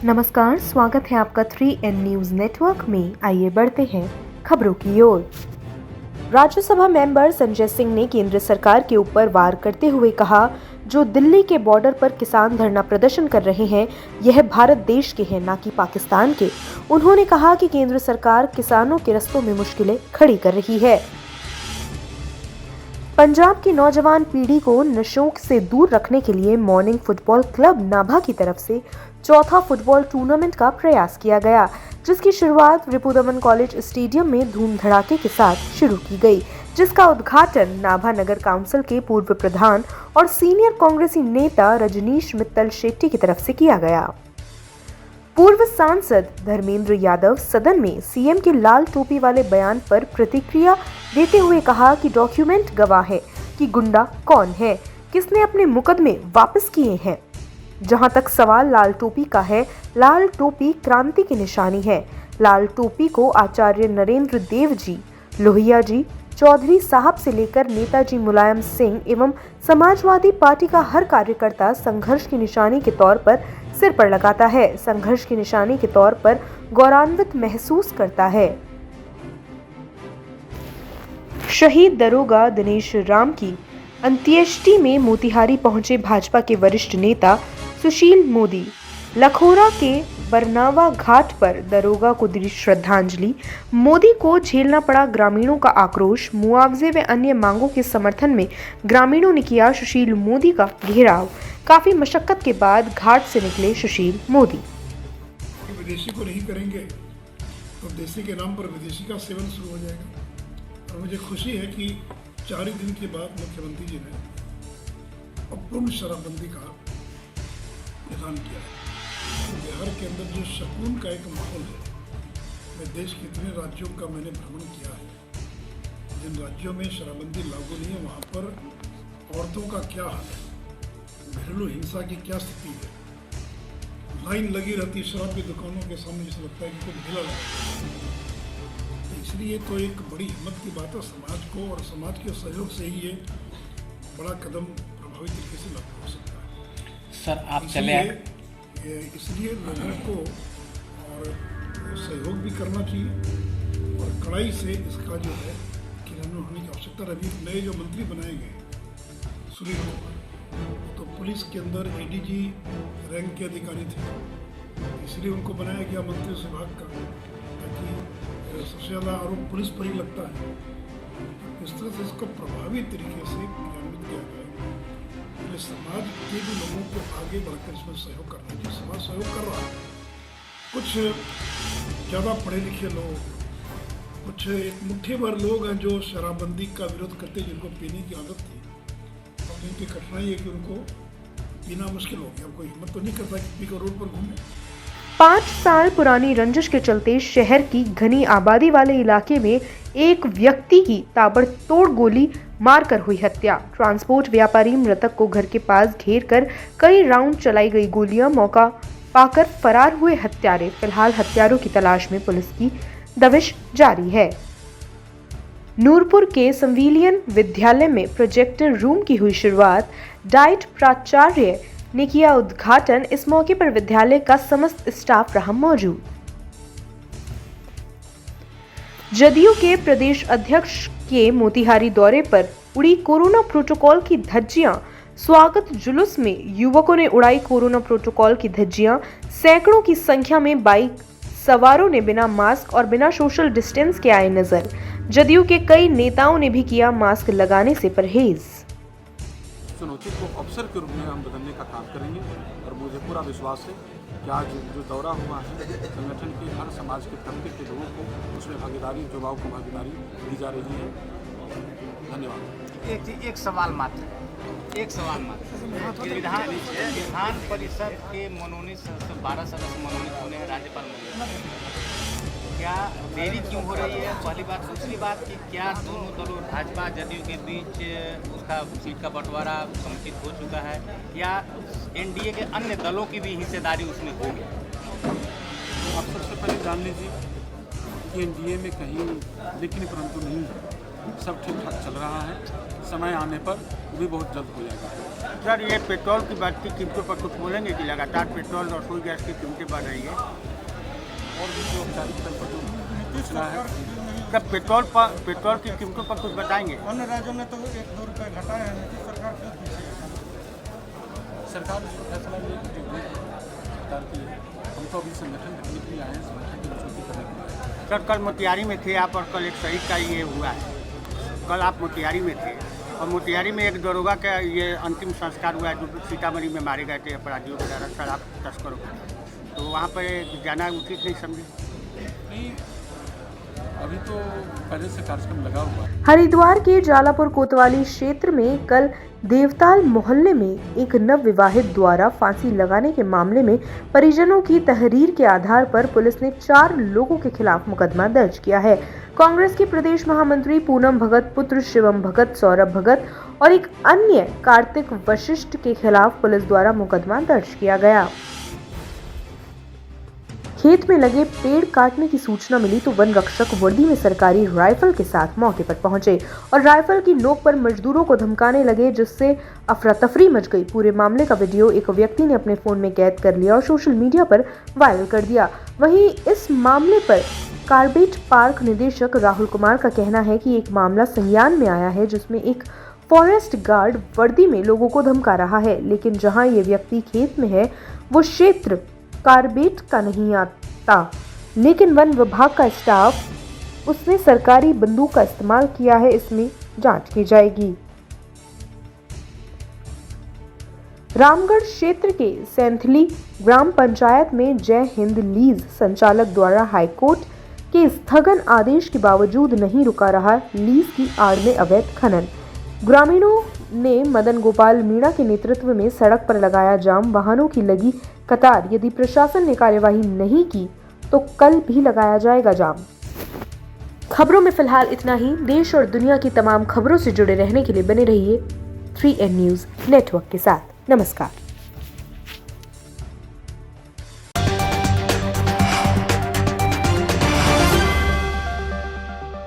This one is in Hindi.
नमस्कार, स्वागत है आपका 3N न्यूज नेटवर्क में। आइए बढ़ते हैं खबरों की ओर। राज्यसभा मेंबर संजय सिंह ने केंद्र सरकार के ऊपर वार करते हुए कहा, जो दिल्ली के बॉर्डर पर किसान धरना प्रदर्शन कर रहे हैं, यह भारत देश के हैं, ना कि पाकिस्तान के। उन्होंने कहा कि केंद्र सरकार किसानों के रस्तों में मुश्किलें खड़ी कर रही है। पंजाब की नौजवान पीढ़ी को नशों से दूर रखने के लिए मॉर्निंग फुटबॉल क्लब नाभा की तरफ से चौथा फुटबॉल टूर्नामेंट का प्रयास किया गया, जिसकी शुरुआत रिपुदमन कॉलेज स्टेडियम में धूम धड़ाके के साथ शुरू की गई, जिसका उद्घाटन नाभा नगर काउंसिल के पूर्व प्रधान और सीनियर कांग्रेसी नेता रजनीश मित्तल शेट्टी की तरफ से किया गया। पूर्व सांसद धर्मेंद्र यादव सदन में सीएम के लाल टोपी वाले बयान पर प्रतिक्रिया देते हुए कहा कि डॉक्यूमेंट गवाह है कि गुंडा कौन है, किसने अपने मुकदमे वापस किए हैं। जहां तक सवाल लाल टोपी का है, लाल टोपी क्रांति की निशानी है। लाल टोपी को आचार्य नरेंद्र देव जी, लोहिया जी, चौधरी साहब से लेकर नेताजी मुलायम सिंह एवं समाजवादी पार्टी का हर कार्यकर्ता संघर्ष की निशानी के तौर पर सिर पर लगाता है, संघर्ष की निशानी के तौर पर गौरवान्वित महसूस करता है। शहीद दरोगा दिनेश राम की अंत्येष्टि में मोतिहारी पहुंचे भाजपा के वरिष्ठ नेता सुशील मोदी। लखोरा के बरनावा घाट पर दरोगा को दी श्रद्धांजलि। मोदी को झेलना पड़ा ग्रामीणों का आक्रोश। मुआवजे व अन्य मांगों के समर्थन में ग्रामीणों ने किया सुशील मोदी का घेराव। काफी मशक्कत के बाद घाट से निकले सुशील मोदी। विदेशी को नहीं करेंगे तो देसी के नाम पर विदेशी का सेवन शुरू हो जाएगा। और मुझे खुशी है कि 4 ही दिन के बाद मुख्यमंत्री जी ने अपूर्ण शराबबंदी का ऐलान किया। बिहार के अंदर जो सुकून का एक माहौल है, मैं देश के इतने राज्यों का मैंने भ्रमण किया है, जिन राज्यों में शराबबंदी लागू नहीं है वहाँ पर औरतों का क्या हाल है, घरेलू हिंसा की क्या स्थिति है, लाइन लगी रहती शराब की दुकानों के सामने, जैसे लगता है कि कोई मेला लगा। इसलिए तो एक बड़ी हिम्मत की बात है समाज को, और समाज के सहयोग से ही ये बड़ा कदम प्रभावी तरीके से लागू हो सकता है। सर आप चले इसलिए लोगों को और सहयोग भी करना चाहिए और कड़ाई से इसका जो है क्रियान्वयन होने की आवश्यकता है। अभी नए जो मंत्री बनाए गए सुनील कुमार, तो पुलिस के अंदर एडीजी रैंक के अधिकारी थे, इसलिए उनको बनाया गया मंत्री विभाग का, ताकि सबसे ज़्यादा आरोप पुलिस पर ही लगता है। इस तरह से इसको प्रभावी तरीके से क्रियान्वित किया गया। समाज के भी लोगों को आगे बढ़कर इसमें सहयोग करना चाहिए। समाज सहयोग कर रहा है, कुछ ज़्यादा पढ़े लिखे लोग, कुछ एक मुट्ठी भर लोग हैं जो शराबबंदी का विरोध करते, जिनको पीने की आदत थी। अब इनकी कठिनाई है कि उनको पीना मुश्किल हो गया। कोई हिम्मत तो नहीं करता कि पी कर रोड पर घूमे। 5 साल पुरानी रंजिश के चलते शहर की घनी आबादी वाले इलाके में एक व्यक्ति की ताबड़तोड़ गोली मारकर हुई हत्या। ट्रांसपोर्ट व्यापारी मृतक को घर के पास घेर कर कई राउंड चलाई गई गोलियां मौका पाकर फरार हुए हत्यारे। फिलहाल हत्यारों की तलाश में पुलिस की दबिश जारी है। नूरपुर के संविलियन विद्यालय में प्रोजेक्टर रूम की हुई शुरुआत। डाइट प्राचार्य ने किया उद्घाटन। इस मौके पर विद्यालय का समस्त स्टाफ रहा मौजूद। जदयू के प्रदेश अध्यक्ष के मोतिहारी दौरे पर उड़ी कोरोना प्रोटोकॉल की धज्जियां। स्वागत जुलूस में युवकों ने उड़ाई कोरोना प्रोटोकॉल की धज्जियां। सैकड़ों की संख्या में बाइक सवारों ने बिना मास्क और बिना सोशल डिस्टेंस के आए नजर। जदयू के कई नेताओं ने भी किया मास्क लगाने से परहेज। चुनौती को अवसर के रूप में हम बदलने का काम करेंगे और मुझे पूरा विश्वास है कि आज जो दौरा हुआ है संगठन के हर समाज के तबके के लोगों को उसमें भागीदारी, युवाओं को भागीदारी दी जा रही है। धन्यवाद। एक सवाल मात्र विधान परिषद के मनोनीत 12 सदस्य मनोनीत होने हैं राज्यपाल महोदय, क्या देरी क्यों हो रही है? पहली बात। दूसरी बात कि क्या दोनों दलों भाजपा जदयू के बीच उसका सीट का बंटवारा समुचित हो चुका है या एनडीए के अन्य दलों की भी हिस्सेदारी उसमें होगी? आप सबसे पहले जान लीजिए कि एनडीए में कहीं लेकिन परंतु नहीं है, सब ठीक ठाक चल रहा है। समय आने पर वो भी बहुत जल्द हो जाएगा। सर, ये पेट्रोल की बढ़ती कीमतों पर कुछ बोलेंगे कि लगातार पेट्रोल और रसोई गैस की कीमतें बढ़ रही है? और भी जो औपचारिक स्तर पर जो सूचना है, सर, पेट्रोल की कीमतों पर कुछ बताएंगे? अन्य राज्यों ने तो 1-2 रुपये घटाए हैं, नीतीश सरकार क्यों पीछे है? सरकार इसको फैसला लेगी जो भी सरकार की। हम तो अभी संगठन रखने के लिए आए हैं, संगठन की मजबूती करने के लिए। सर, कल मोतिहारी में थे आप और कल एक शहीद का ये हुआ है। कल आप मोतिहारी में थे और मोतिहारी में एक दरोगा का ये अंतिम संस्कार हुआ है जो सीतामढ़ी में मारे गए थे अपराधियों के द्वारा, शराब तस्करों के। तो वहाँ पर जाना उचित नहीं समझे? नहीं, अभी तो पहले से कार्यक्रम लगा हुआ है। हरिद्वार के जालापुर कोतवाली क्षेत्र में कल देवताल मोहल्ले में एक नवविवाहित द्वारा फांसी लगाने के मामले में परिजनों की तहरीर के आधार पर पुलिस ने 4 लोगों के खिलाफ मुकदमा दर्ज किया है। कांग्रेस के प्रदेश महामंत्री पूनम भगत, पुत्र शिवम भगत, सौरभ भगत और एक अन्य कार्तिक वशिष्ठ के खिलाफ पुलिस द्वारा मुकदमा दर्ज किया गया। खेत में लगे पेड़ काटने की सूचना मिली तो वन रक्षक वर्दी में सरकारी राइफल के साथ मौके पर पहुंचे और राइफल की नोक पर मजदूरों को धमकाने लगे, जिससे अफरा तफरी मच गई। पूरे मामले का वीडियो एक व्यक्ति ने अपने फोन में कैद कर लिया और सोशल मीडिया पर वायरल कर दिया। वहीं इस मामले पर कार्बेट पार्क निदेशक राहुल कुमार का कहना है कि एक मामला संज्ञान में आया है जिसमें एक फॉरेस्ट गार्ड वर्दी में लोगों को धमका रहा है, लेकिन जहां ये व्यक्ति खेत में है वो क्षेत्र कार्बेट का नहीं आता, लेकिन वन विभाग का स्टाफ उसने सरकारी बंदूक का इस्तेमाल किया है, इसमें जांच की जाएगी। रामगढ़ क्षेत्र के सैंथली ग्राम पंचायत में जय हिंद लीज संचालक द्वारा हाईकोर्ट के स्थगन आदेश के बावजूद नहीं रुका रहा लीज की आड़ में अवैध खनन। ग्रामीणों ने मदन गोपाल मीणा के नेतृत्व में सड़क पर लगाया जाम, वाहनों की लगी कतार। यदि प्रशासन ने कार्यवाही नहीं की तो कल भी लगाया जाएगा जाम। खबरों में फिलहाल इतना ही। देश और दुनिया की तमाम खबरों से जुड़े रहने के लिए बने रहिए 3N न्यूज़ नेटवर्क के साथ। नमस्कार।